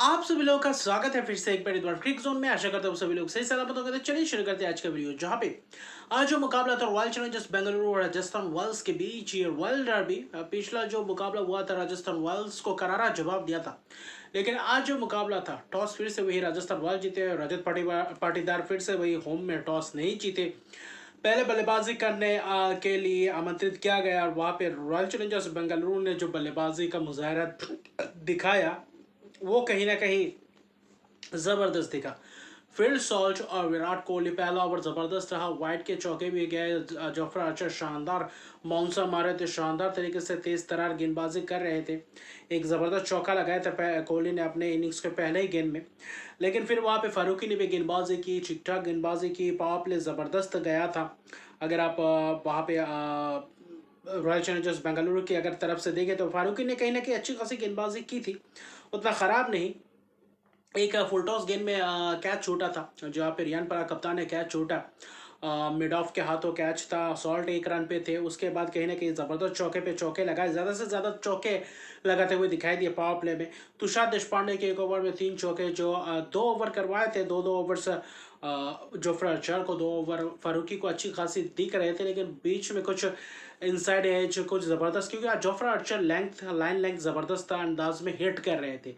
आप सभी लोगों का स्वागत है फिर से एक बार इस बार क्रिक जोन में। आशा करता हूँ सभी लोग सही सलामत होंगे। तो चलिए शुरू करते हैं आज का वीडियो, जहाँ पे आज जो मुकाबला था रॉयल चैलेंजर्स बेंगलुरु और राजस्थान रॉयल्स के बीच, ये रॉयल डर्बी। पिछला जो मुकाबला हुआ था राजस्थान रॉयल्स को करारा जवाब दिया था, लेकिन आज जो मुकाबला था टॉस फिर से वही राजस्थान रॉयल जीते। रजत पाटीदार फिर से वही होम में टॉस नहीं जीते, पहले बल्लेबाजी करने के लिए आमंत्रित किया गया और वहाँ पे रॉयल चैलेंजर्स बेंगलुरु ने जो बल्लेबाजी का मुजाहरा दिखाया वो कहीं ना कहीं जबरदस्त दिखा। फिल सॉल्ट और विराट कोहली, पहला ओवर जबरदस्त रहा, वाइट के चौके भी गए। जोफ्रा आर्चर शानदार बाउंसर मारे थे, शानदार तरीके से तेज तरार गेंदबाजी कर रहे थे। एक ज़बरदस्त चौका लगाया था कोहली ने अपने इनिंग्स के पहले ही गेंद में। लेकिन फिर वहाँ पे फारूकी ने भी गेंदबाजी की, ठीक ठाक गेंदबाजी की, पावर प्ले ज़बरदस्त गया था। अगर आप वहाँ पे रॉयल चैलेंजर्स बेंगलुरु की अगर तरफ से देखें तो फारूकी ने कहीं ना कहीं अच्छी खासी गेंदबाजी की थी, उतना ख़राब नहीं। एक फुल टॉस गेंद में कैच छूटा था, जहाँ पे रियान पराग कप्तान ने कैच छूटा। मिड ऑफ के हाथों कैच था, सॉल्ट एक रन पे थे। उसके बाद कहीं ना कहीं ज़बरदस्त चौके पे चौके लगाए, ज़्यादा से ज़्यादा चौके लगाते हुए दिखाई दिए पावर प्ले में। तुषार देशपांडे के एक ओवर में 3 चौके, जो 2 ओवर करवाए थे, दो ओवर्स जोफ्रा आर्चर को, 2 ओवर फारूकी को अच्छी खासी दिख रहे थे, लेकिन बीच में कुछ इनसाइड एज कुछ ज़बरदस्त, क्योंकि आज जोफ्रा आर्चर लाइन लेंथ ज़बरदस्त अंदाज में हिट कर रहे थे।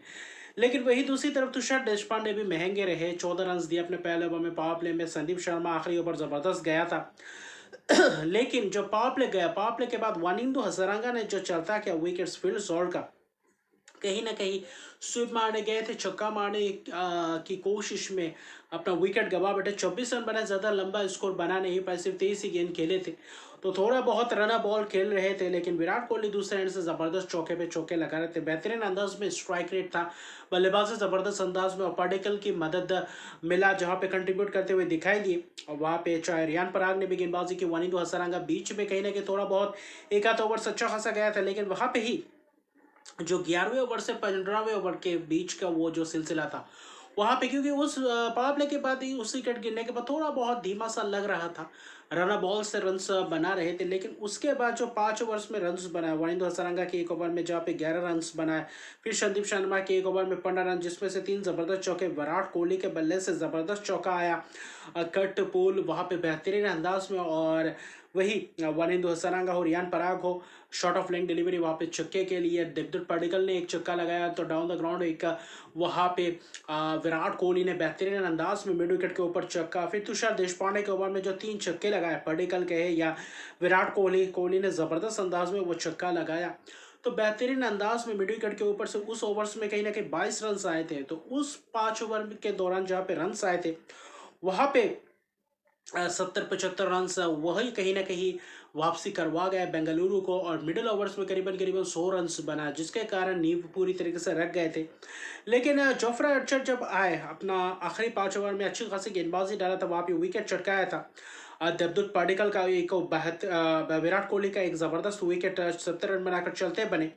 लेकिन वही दूसरी तरफ तुषार देशपांडे भी महंगे रहे, 14 रन दिए अपने पहले ओवर में। पावर प्ले में संदीप शर्मा आखिरी ओवर जबरदस्त गया था। लेकिन जो पावर प्ले गया, पावर प्ले के बाद वानिंदो हसरंगा ने जो चलता किया विकेट्स फील्ड सॉल्ट का, कहीं ना कहीं स्वीप मारने गए थे, छक्का मारने की कोशिश में अपना विकेट गवा बैठे। 24 रन बना, ज़्यादा लंबा स्कोर बना नहीं पाए, सिर्फ 23 ही गेंद खेले थे, तो थोड़ा बहुत रना बॉल खेल रहे थे। लेकिन विराट कोहली दूसरे एंड से ज़बरदस्त चौके पे चौके लगा रहे थे, बेहतरीन अंदाज में स्ट्राइक रेट था, बल्लेबाजी ज़बरदस्त अंदाज में, और पार्टिकल की मदद मिला जहाँ पे कंट्रीब्यूट करते हुए दिखाई दिए। और वहाँ पे चाहे रियान पराग ने भी गेंदबाजी की, वानिंदो हसरंगा बीच में कहीं ना कहीं थोड़ा बहुत एक आध ओवर अच्छा खासा गया था। लेकिन वहाँ पे ही जो 11वें ओवर से 15वें ओवर के बीच का वो जो सिलसिला था, वहाँ पे क्योंकि उस पावर प्ले के बाद ही उस विकेट गिरने के बाद थोड़ा बहुत धीमा सा लग रहा था, रन बॉल से रन्स बना रहे थे। लेकिन उसके बाद जो 5 ओवर्स में रन्स बनाए, वानिंदो हसरंगा के एक ओवर में जहाँ पे 11 रन्स बनाए, फिर संदीप शर्मा के एक ओवर में 15 रन, जिसमें से 3 जबरदस्त चौके, विराट कोहली के बल्ले से जबरदस्त चौका आया कट पुल वहाँ पे बेहतरीन अंदाज में, और वही वानिंदो हसरंगा हो, रियान पराग हो, शॉर्ट ऑफ लेंथ डिलीवरी वहाँ पे छक्के के लिए। देवदत्त पडिक्कल ने एक छक्का लगाया, तो डाउन द ग्राउंड एक वहाँ पे विराट कोहली ने बेहतरीन अंदाज में मिड विकेट के ऊपर छक्का। फिर तुषार देशपांडे के ओवर में जो 3 छक्के लगाए, पडिक्कल कहे या विराट कोहली, कोहली ने ज़बरदस्त अंदाज में वो छक्का लगाया। तो बेहतरीन अंदाज में मिड विकेट के ऊपर से उस ओवर्स में कहीं ना कहीं 22 रन आए थे। तो उस 5 ओवर के दौरान जहाँ पे रन आए थे, वहाँ पे 70-75 रन वही कहीं ना कहीं वापसी करवा गया बेंगलुरु को, और मिडिल ओवर्स में करीबन करीबन 100 रन बना, जिसके कारण नींव पूरी तरीके से रख गए थे। लेकिन जोफ्रा आर्चर जब आए, अपना आखिरी 5 ओवर में अच्छी खासी गेंदबाजी डाला था, वहाँ पे विकेट चटकाया था। देवदत्त पाडिक्कल का एक विराट कोहली का एक ज़बरदस्त विकेट 70 रन बनाकर चलते बने।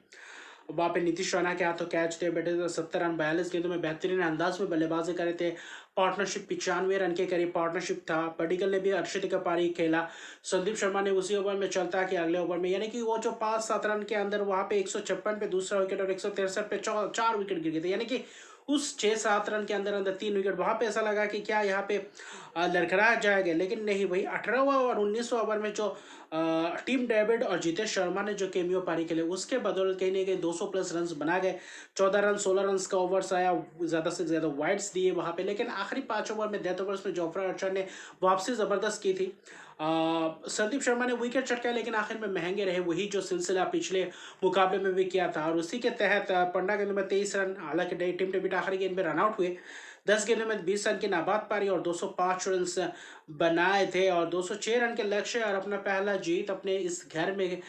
वहाँ पे नीतीश राणा के हाथों कैच थे बैठे थे। 70 रन 42 गेंदों में बेहतरीन अंदाज में बल्लेबाजी करे थे। पार्टनरशिप 95 रन के करीब पार्टनरशिप था। पडिक्कल ने भी अर्शदीप का पारी खेला। संदीप शर्मा ने उसी ओवर में चलता कि अगले ओवर में, यानी कि वो जो 5-7 रन के अंदर वहाँ पे 156 पे दूसरा विकेट और 163 पे 4 विकेट गिर गए थे, यानी कि उस 6-7 रन के अंदर अंदर 3 विकेट। वहाँ पे ऐसा लगा कि क्या यहाँ पे लड़खड़ा जाएगा, लेकिन नहीं, वही 18वां और 19वां ओवर में जो टीम डेविड और जितेश शर्मा ने जो केमियो पारी खेले, उसके बदौलत कहीं ना कहीं 200+ रन बना गए। 14 रन 16 रन का ओवर्स आया, ज़्यादा से ज़्यादा वाइड्स दिए वहाँ पे। लेकिन आखिरी 5 ओवर में, डेथ ओवर्स में जोफ्रा आर्चर ने वापसी ज़बरदस्त की थी। संदीप शर्मा ने विकेट चटकाया, लेकिन आखिर में महंगे रहे, वही जो सिलसिला पिछले मुकाबले में भी किया था। और उसी के तहत 15 गेंदों में 23 रन, हालांकि टीम डेविड आखिरी गेंद में रन आउट हुए। 10 गेंदों में 20 रन की नाबाद पारी और 205 रन बनाए थे, और 206 रन के लक्ष्य, और अपना पहला जीत अपने इस घर में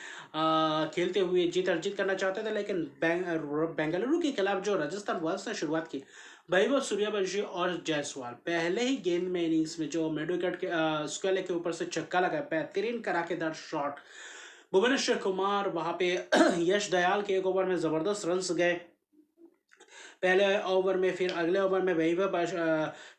खेलते हुए जीत अर्जित करना चाहते थे। लेकिन बेंगलुरु के खिलाफ जो राजस्थान रॉयल्स ने शुरुआत की, वैभव सूर्यवंशी और जायसवाल पहले ही गेंद में इनिंग्स में जो मिड विकेट के स्क्वेले के ऊपर से छक्का लगा, बेहतरीन कराकेदार शॉट। भुवनेश्वर कुमार वहाँ पे यश दयाल के एक ओवर में ज़बरदस्त रन्स गए। पहले ओवर में, फिर अगले ओवर में वैभव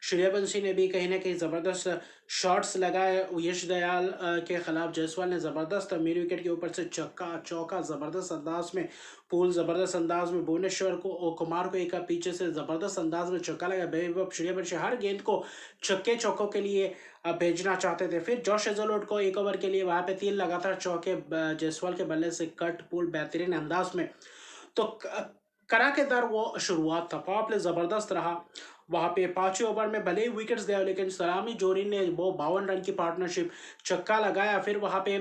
सूर्यवंशी ने भी कहीं ना कहीं ज़बरदस्त शॉट्स लगाए। यश दयाल के खिलाफ जायसवाल ने ज़बरदस्त मिड विकेट के ऊपर से छक्का चौका ज़बरदस्त अंदाज में, पूल ज़बरदस्त अंदाज में, भुवनेश्वर को कुमार को एक पीछे से ज़बरदस्त अंदाज में छक्का लगा। वैभव सूर्यवंशी हर गेंद को छक्के चौकों के लिए भेजना चाहते थे। फिर जॉश हेजलवुड को एक ओवर के लिए वहां पे 3 लगातार चौके जायसवाल के बल्ले से कट पुल बेहतरीन अंदाज में। तो कराकेदार वो शुरुआत था, पावर प्ले जबरदस्त रहा। वहां पे 5वें ओवर में भले ही विकेट्स गए, लेकिन सलामी जोरी ने वो 52 रन की पार्टनरशिप छक्का लगाया। फिर वहां पे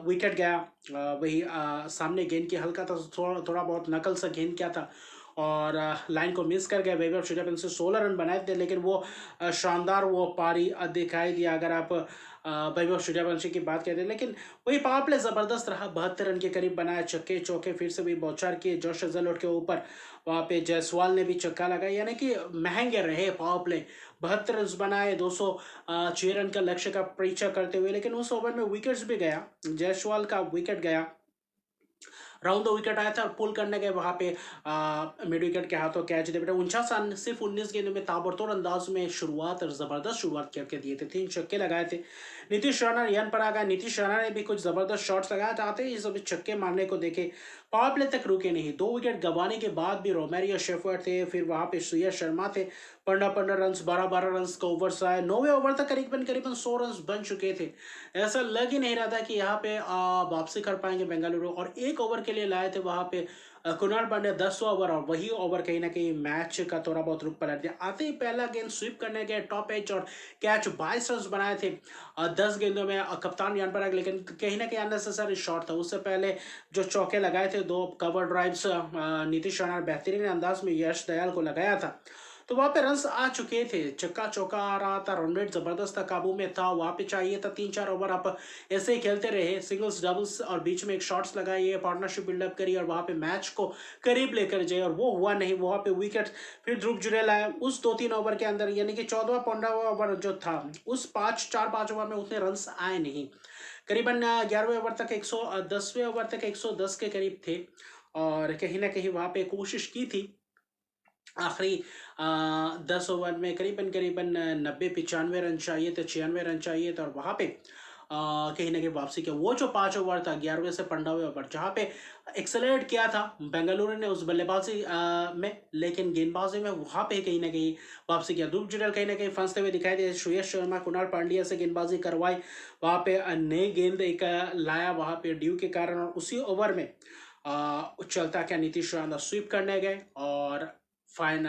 विकेट गया, वही सामने गेंद की हल्का था, थोड़ा बहुत नकल सा गेंद क्या था और लाइन को मिस कर गए। वैभव सूर्यवंशी 16 रन बनाए थे, लेकिन वो शानदार वो पारी दिखाई दिया अगर आप वैभव सूर्यवंशी की बात करते हैं। लेकिन वही पावर प्ले जबरदस्त रहा, 72 रन के करीब बनाया, छक्के चौके फिर से वही बौछार किए जॉश हेजलवुड के ऊपर। वहां पे जायसवाल ने भी छक्का लगाया, यानी कि महंगे रहे पावर प्ले। 72 रन बनाए, 206 रन का लक्ष्य का पीछा करते हुए, लेकिन उस ओवर में विकेट्स भी गया, जायसवाल का विकेट गया, राउंड द विकेट आया था और पुल करने के वहां पे मिड विकेट के हाथों कैच दे बेटा। 49 रन सिर्फ 19 गेंदों में ताबड़तोड़ अंदाज में शुरुआत और जबरदस्त शुरुआत करके दिए थे, 3 छक्के लगाए थे। नीतीश राणा रन पर आ गया, नीतीश राणा ने भी कुछ जबरदस्त शॉट्स लगाया, चाहते ही सब छक्के मारने को देखे, पावर प्ले तक रुके नहीं। 2 विकेट गंवाने के बाद भी रोमेरियो शेफर्ड थे, फिर वहां पे सुयश शर्मा थे, 15-15 रन, 12-12 रन का ओवर्स आए। 9वें ओवर तक करीबन करीबन 100 रन बन चुके थे। ऐसा लग ही नहीं रहा था कि यहाँ पे वापसी कर पाएंगे बेंगलुरु, और 1 ओवर के लिए लाए थे वहां पे कुणाल पांड्या 10 ओवर, और वही ओवर कहीं ना कहीं मैच का थोड़ा बहुत रुख पलट दिया। आते ही पहला गेंद स्वीप करने गए टॉप एज और कैच, 22 रन बनाए थे 10 गेंदों में। कप्तान यान पर, लेकिन कहीं ना कहीं अननेसेसरी शॉट था। उससे पहले जो चौके लगाए थे, 2 कवर ड्राइव्स नीतीश राणा बेहतरीन अंदाज में यश दयाल को लगाया था, तो वहां पे रन्स आ चुके थे, चक्का चौका आ रहा था, रन रेट जबरदस्त था, काबू में था। वहां पे चाहिए था 3-4 ओवर आप ऐसे ही खेलते रहे, सिंगल्स डबल्स और बीच में एक शॉट्स लगाइए, पार्टनरशिप बिल्डअप करिए और वहां पे मैच को करीब लेकर जाए, और वो हुआ नहीं। वहां पे विकेट फिर ध्रुव जुरेल आया उस 2-3 ओवर के अंदर, यानी कि 14वां-15वां ओवर जो था, उस 4-5 ओवर में उतने रन्स आए नहीं। करीबन 11वें ओवर तक 110वें ओवर तक 110 के करीब थे, और कहीं ना कहीं वहां पे कोशिश की थी आखिरी 10 ओवर में करीबन करीबन 90-95 रन चाहिए थे, 96 रन चाहिए थे, और वहां पे कहीं ना कहीं वापसी किया। वो जो 5 ओवर था 11वें से 15वें ओवर, जहाँ पे एक्सेलरेट किया था बेंगलुरु ने उस बल्लेबाजी में, लेकिन गेंदबाजी में वहां पे कहीं ना कहीं वापसी किया। ध्रुव जुरैल कहीं ना कहीं फंसते हुए दिखाई दिए, सुयश शर्मा कुणाल पांड्या से गेंदबाजी करवाई, वहां पे नई गेंद एक लाया वहां पे ड्यू के कारण, और उसी ओवर में चलता क्या नीतीश राणा स्वीप करने गए और फाइन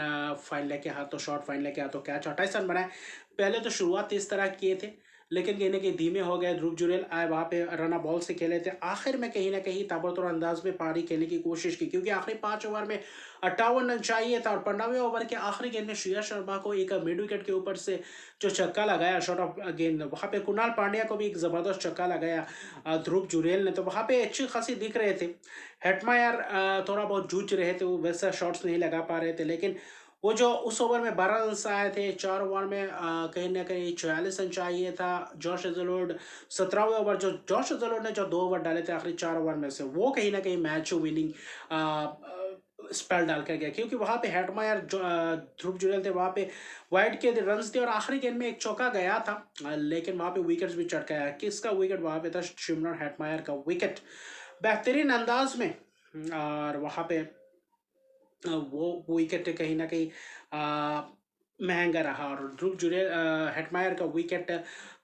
लेके हाथों शॉट, फाइन लेके हाथों कैच, 28 रन बनाए। पहले तो शुरुआत इस तरह किए थे, लेकिन कहीं ना कहीं धीमे हो गए। ध्रुव जुरैल आए वहां पे रना बॉल से खेले थे, आखिर में कहीं ना कहीं ताबड़तोड़ अंदाज में पारी खेलने की कोशिश की, क्योंकि आखिरी 5 ओवर में 58 रन चाहिए था, और 15वें ओवर के आखिरी गेंद में श्रेयस शर्मा को एक मिड विकेट के ऊपर से जो छक्का लगाया शॉट ऑफ गेंद, वहां पे कुणाल पांड्या को भी एक जबरदस्त छक्का लगाया ध्रुव जुरैल ने, तो वहां पे अच्छी खासी दिख रहे थे। हेटमायर थोड़ा बहुत जूझ रहे थे, वो वैसा शॉट्स नहीं लगा पा रहे थे, लेकिन वो जो उस ओवर में 12 रन आए थे, 4 ओवर में कहीं ना कहीं 44 रन चाहिए था। जॉश हेजलवुड 17वें ओवर, जो जॉश हेजलवुड ने जो 2 ओवर डाले थे आखिरी 4 ओवर में से, वो कहीं ना कहीं मैच विनिंग स्पेल डाल कर गया, क्योंकि वहां पे हेटमायर ध्रुव जुरैल थे, वहां पे वाइड के रन थे, और आखिरी गेंद में एक चौका गया था, लेकिन वहां पे विकेट्स भी चटकाया। किसका विकेट वहां पे था? शिमरन हेटमायर का विकेट, बेहतरीन अंदाज में, और वहां पे वो विकेट कहीं ना कहीं महंगा रहा, और ध्रुव जुरैल हेटमायर का विकेट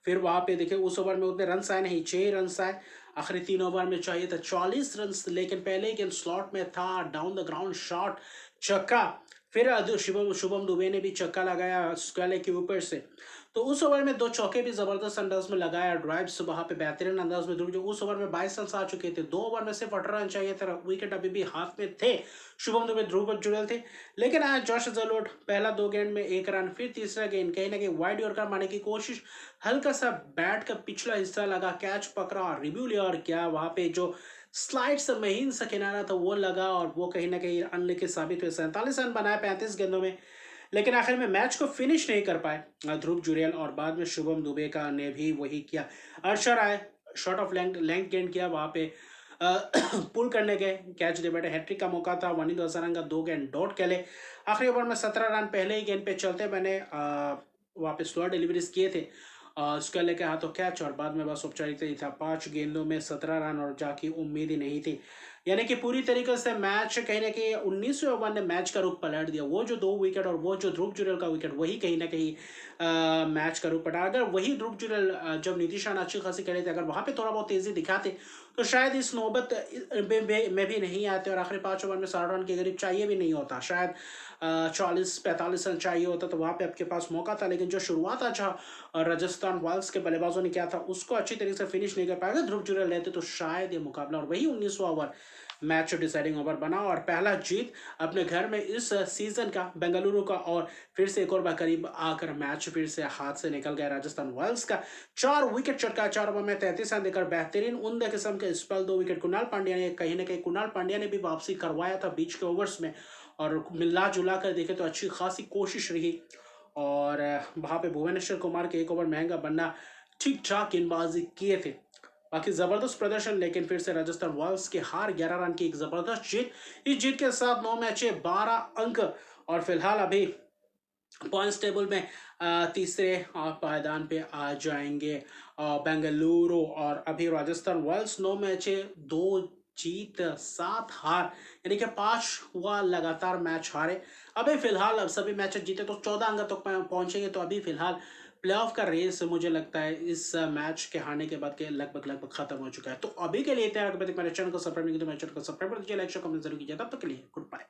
फिर वहां पे देखिए उस ओवर में उतने रन आए नहीं, 6 रन आए। आखिरी 3 ओवर में चाहिए था 40 रन, लेकिन पहले ही गेंद स्लॉट में था, डाउन द ग्राउंड शॉट छक्का। फिर शुभम दुबे ने भी छक्का लगाया स्क्वाले के ऊपर से, तो उस ओवर में 2 चौके भी जबरदस्त अंदाज में लगाया, ड्राइव्स वहां पे बेहतरीन अंदाज में ध्रुव, जो उस ओवर में 22 रन आ चुके थे, 2 ओवर में सिर्फ 18 रन चाहिए था, विकेट अभी भी हाथ में थे, शुभम दुबे ध्रुव जुड़े थे। लेकिन आज जॉश हेजलवुड पहला 2 गेंद में 1 रन, फिर तीसरा गेंद कहीं ना कहीं वाइड यॉर्कर मारने की कोशिश, हल्का सा बैट का पिछला हिस्सा लगा, कैच पकड़ा, रिव्यू लिया, और क्या वहां पे जो स्लाइड से महीन सा किनारा था वो लगा, और वो कहीं ना कहीं अनलिखित साबित हुए। 47 रन बनाए 35 गेंदों में, लेकिन आखिर में मैच को फिनिश नहीं कर पाए ध्रुव जुरैल, और बाद में शुभम दुबे का ने भी वही किया। अर्शर आए, शॉर्ट ऑफ लेंथ गेंद किया, वहां पे पुल करने गए, कैच दे बैठे, हैट्रिक का मौका था। वनिंदु हजारंगा 2 गेंद डॉट खेले, आखिरी ओवर में 17 रन पहले ही गेंद पे चलते मैंने वापस स्लो डिलीवरीज किए थे। उसका लेके हाथों कैच और बाद में बस औपचारिकता ही था। 5 गेंदों में 17 रन और जाकी उम्मीद ही नहीं थी। यानी कि पूरी तरीके से मैच कहीं ना कहीं 19वें ओवर ने मैच का रुख पलट दिया। वो जो 2 विकेट और वो जो ध्रुव जुरैल का विकेट, वही कहीं ना कहीं मैच का रुख पलटा। अगर वही ध्रुव जुरैल जब नीतीश राणा अच्छी खासी खेले थे, अगर वहां पे थोड़ा बहुत तेजी दिखाते तो शायद इस नौबत में भी नहीं आते और आखिरी 5 ओवर में 60 रन के करीब चाहिए भी नहीं होता। शायद 40-45 रन चाहिए होता तो वहां पे आपके पास मौका था। लेकिन जो शुरुआत अच्छा राजस्थान रॉयल्स के बल्लेबाजों ने किया था उसको अच्छी तरीके से फिनिश नहीं कर पाएगा। ध्रुव जुरैल रहते तो शायद ये मुकाबला, और वही 19वां ओवर मैच डिसाइडिंग ओवर बना और पहला जीत अपने घर में इस सीजन का बेंगलुरु का। और फिर से एक और बार करीब आकर मैच फिर से हाथ से निकल गया राजस्थान रॉयल्स का। 4 विकेट चटका, 4 ओवर में 33 रन देकर बेहतरीन उम्दा किस्म के स्पेल। 2 विकेट कुणाल पांड्या ने, कहीं ना कहीं कुणाल पांड्या ने भी वापसी करवाया था बीच के ओवर्स में। और मिला जुला कर देखे तो अच्छी खासी कोशिश रही। और वहां पे भुवनेश्वर कुमार के 1 ओवर महंगा बनना, ठीक ठाक गेंदबाजी किए थे। बाकी जबरदस्त प्रदर्शन, लेकिन फिर से राजस्थान रॉयल्स की हार, 11 रन की एक जबरदस्त जीत। इस जीत के साथ 9 मैचे 12 अंक और फिलहाल अभी पॉइंट्स टेबल में तीसरे पायदान पे आ जाएंगे बेंगलुरु। और अभी राजस्थान रॉयल्स 9 मैचे 2 जीत 7 हार, यानी कि 5वां लगातार मैच हारे। अभी फिलहाल अब सभी मैच जीते तो 14 अंक तक पहुंचेंगे। तो अभी फिलहाल प्लेऑफ का रेस मुझे लगता है इस मैच के हारने के बाद के लगभग खत्म हो चुका है। तो अभी के लिए इतना, मेरे चैनल को सब्सक्राइब नहीं किया तो मेरे चैनल को सब्सक्राइब कर दीजिए, लाइक शेयर कमेंट जरूर कीजिए। तब तक के लिए गुड बाय।